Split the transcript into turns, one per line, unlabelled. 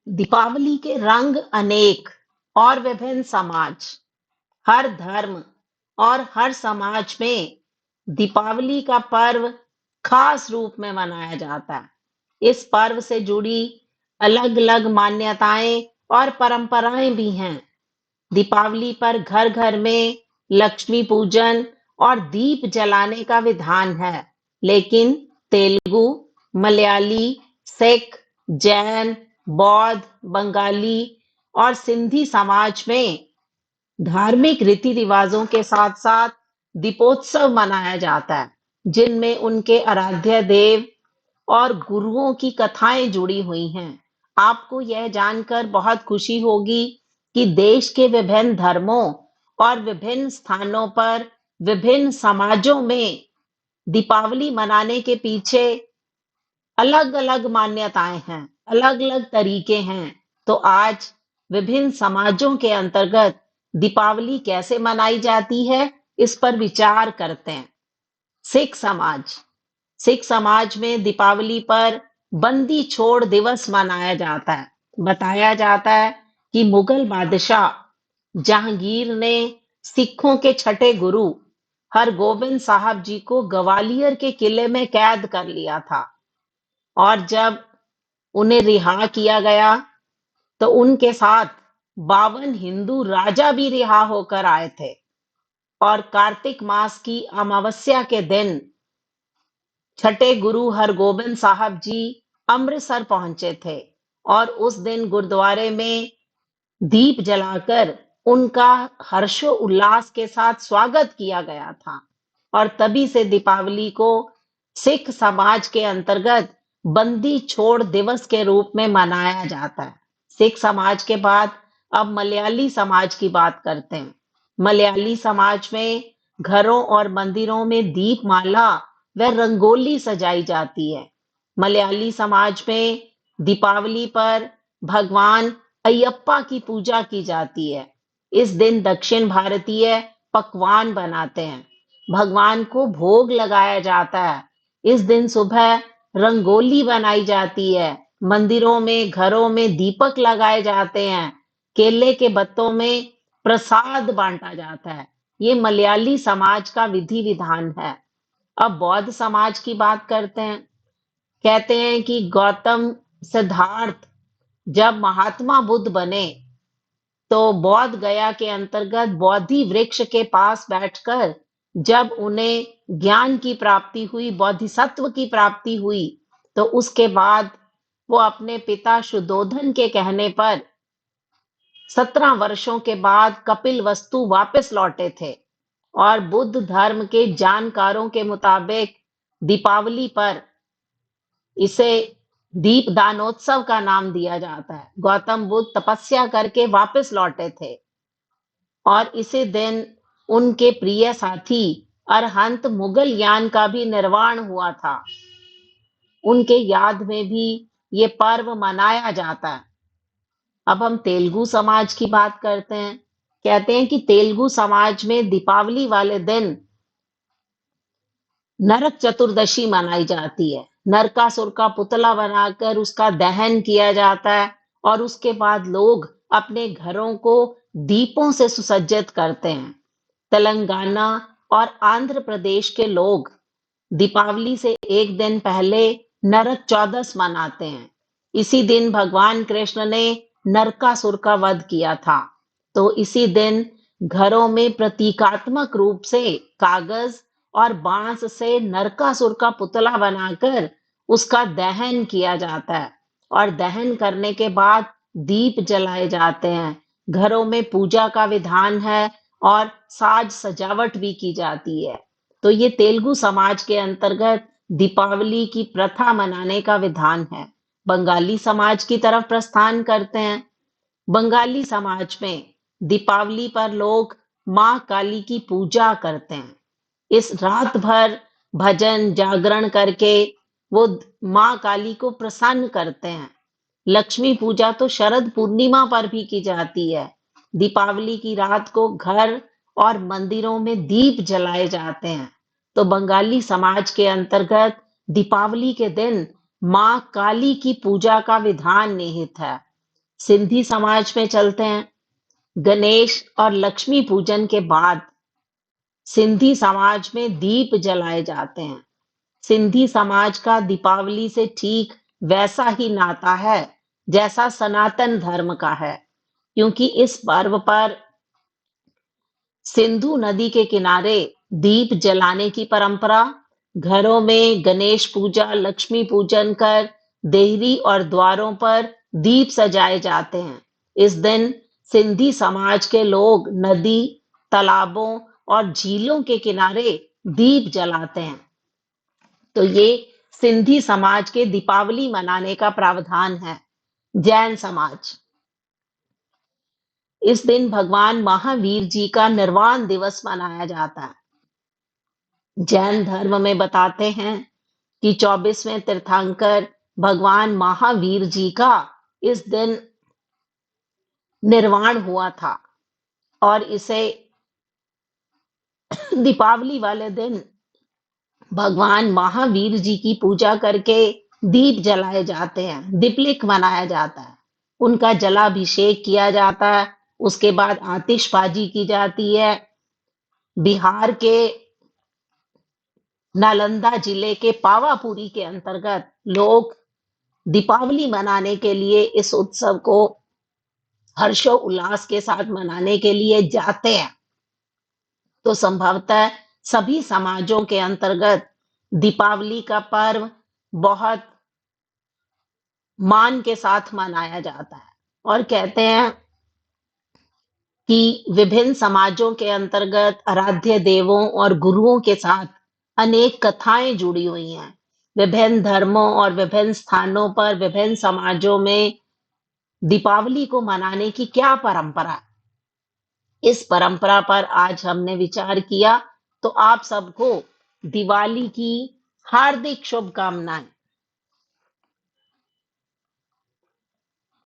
दीपावली के रंग अनेक और विभिन्न समाज, हर धर्म और हर समाज में दीपावली का पर्व खास रूप में मनाया जाता है। इस पर्व से जुड़ी अलग-अलग मान्यताएं और परंपराएं भी हैं। दीपावली पर घर-घर में लक्ष्मी पूजन और दीप जलाने का विधान है, लेकिन तेलुगु, मलयाली, सिख, जैन, बौद्ध, बंगाली और सिंधी समाज में धार्मिक रीति रिवाजों के साथ साथ दीपोत्सव मनाया जाता है, जिनमें उनके आराध्य देव और गुरुओं की कथाएं जुड़ी हुई हैं। आपको यह जानकर बहुत खुशी होगी कि देश के विभिन्न धर्मों और विभिन्न स्थानों पर विभिन्न समाजों में दीपावली मनाने के पीछे अलग-अलग मान्यताएं हैं, अलग-अलग तरीके हैं। तो आज विभिन्न समाजों के अंतर्गत दीपावली कैसे मनाई जाती है, इस पर विचार करते हैं। सिख समाज सिख समाज में दीपावली पर बंदी छोड़ दिवस मनाया जाता है। बताया जाता है कि मुगल बादशाह जहांगीर ने सिखों के छठे गुरु हरगोबिंद साहब जी को ग्वालियर के किले में कैद कर लिया था और जब उन्हें रिहा किया गया तो उनके साथ 52 हिंदू राजा भी रिहा होकर आए थे और कार्तिक मास की अमावस्या के दिन छठे गुरु हरगोबिंद साहब जी अमृतसर पहुंचे थे और उस दिन गुरुद्वारे में दीप जलाकर उनका हर्षो उल्लास के साथ स्वागत किया गया था और तभी से दीपावली को सिख समाज के अंतर्गत बंदी छोड़ दिवस के रूप में मनाया जाता है। सिख समाज के बाद अब मलयाली समाज की बात करते हैं। मलयाली समाज में घरों और मंदिरों में दीपमाला व रंगोली सजाई जाती है। मलयाली समाज में दीपावली पर भगवान अयप्पा की पूजा की जाती है। इस दिन दक्षिण भारतीय पकवान बनाते हैं। भगवान को भोग लगाया जाता है। इस दिन सुबह रंगोली बनाई जाती है। मंदिरों में, घरों में दीपक लगाए जाते हैं। केले के बत्तों में प्रसाद बांटा जाता है। ये मलयाली समाज का विधि विधान है। अब बौद्ध समाज की बात करते हैं। कहते हैं कि गौतम सिद्धार्थ जब महात्मा बुद्ध बने तो बौद्ध गया के अंतर्गत बोधि वृक्ष के पास बैठकर जब उन्हें ज्ञान की प्राप्ति हुई, बोधिसत्व की प्राप्ति हुई, तो उसके बाद वो अपने पिता शुद्धोधन के कहने पर 17 वर्षों के बाद कपिलवस्तु वापस लौटे थे और बुद्ध धर्म के जानकारों के मुताबिक दीपावली पर इसे दीपदानोत्सव का नाम दिया जाता है। गौतम बुद्ध तपस्या करके वापस लौटे थे और इसी दिन उनके प्रिय साथी अरहंत मुगल यान का भी निर्वाण हुआ था। उनके याद में भी ये पर्व मनाया जाता है। अब हम तेलुगु समाज की बात करते हैं। कहते हैं कि तेलुगु समाज में दीपावली वाले दिन नरक चतुर्दशी मनाई जाती है। नरकासुर का पुतला बनाकर उसका दहन किया जाता है और उसके बाद लोग अपने घरों को दीपों से सुसज्जित करते हैं। तेलंगाना और आंध्र प्रदेश के लोग दीपावली से एक दिन पहले नरक चौदस मनाते हैं। इसी दिन भगवान कृष्ण ने नरकासुर का वध किया था। तो इसी दिन घरों में प्रतीकात्मक रूप से कागज और बांस से नरकासुर का पुतला बनाकर उसका दहन किया जाता है और दहन करने के बाद दीप जलाए जाते हैं। घरों में पूजा का विधान है और साज सजावट भी की जाती है। तो ये तेलुगु समाज के अंतर्गत दीपावली की प्रथा मनाने का विधान है। बंगाली समाज की तरफ प्रस्थान करते हैं। बंगाली समाज में दीपावली पर लोग माँ काली की पूजा करते हैं। इस रात भर भजन जागरण करके वो माँ काली को प्रसन्न करते हैं। लक्ष्मी पूजा तो शरद पूर्णिमा पर भी की जाती है। दीपावली की रात को घर और मंदिरों में दीप जलाए जाते हैं। तो बंगाली समाज के अंतर्गत दीपावली के दिन माँ काली की पूजा का विधान निहित है। सिंधी समाज में चलते हैं। गणेश और लक्ष्मी पूजन के बाद सिंधी समाज में दीप जलाए जाते हैं। सिंधी समाज का दीपावली से ठीक वैसा ही नाता है जैसा सनातन धर्म का है, क्योंकि इस पर्व पर सिंधु नदी के किनारे दीप जलाने की परंपरा, घरों में गणेश पूजा, लक्ष्मी पूजन कर देहरी और द्वारों पर दीप सजाए जाते हैं। इस दिन सिंधी समाज के लोग नदी, तालाबों और झीलों के किनारे दीप जलाते हैं। तो ये सिंधी समाज के दीपावली मनाने का प्रावधान है। जैन समाज, इस दिन भगवान महावीर जी का निर्वाण दिवस मनाया जाता है। जैन धर्म में बताते हैं कि 24वें तीर्थंकर भगवान महावीर जी का इस दिन निर्वाण हुआ था और इसे दीपावली वाले दिन भगवान महावीर जी की पूजा करके दीप जलाए जाते हैं, दीपलिक मनाया जाता है, उनका जलाभिषेक किया जाता है, उसके बाद आतिशबाजी की जाती है। बिहार के नालंदा जिले के पावापुरी के अंतर्गत लोग दीपावली मनाने के लिए इस उत्सव को हर्षोल्लास के साथ मनाने के लिए जाते हैं। तो संभवतः सभी समाजों के अंतर्गत दीपावली का पर्व बहुत मान के साथ मनाया जाता है और कहते हैं कि विभिन्न समाजों के अंतर्गत आराध्य देवों और गुरुओं के साथ अनेक कथाएं जुड़ी हुई हैं। विभिन्न धर्मों और विभिन्न स्थानों पर विभिन्न समाजों में दीपावली को मनाने की क्या परंपरा है, इस परंपरा पर आज हमने विचार किया। तो आप सबको दिवाली की हार्दिक शुभकामनाएं।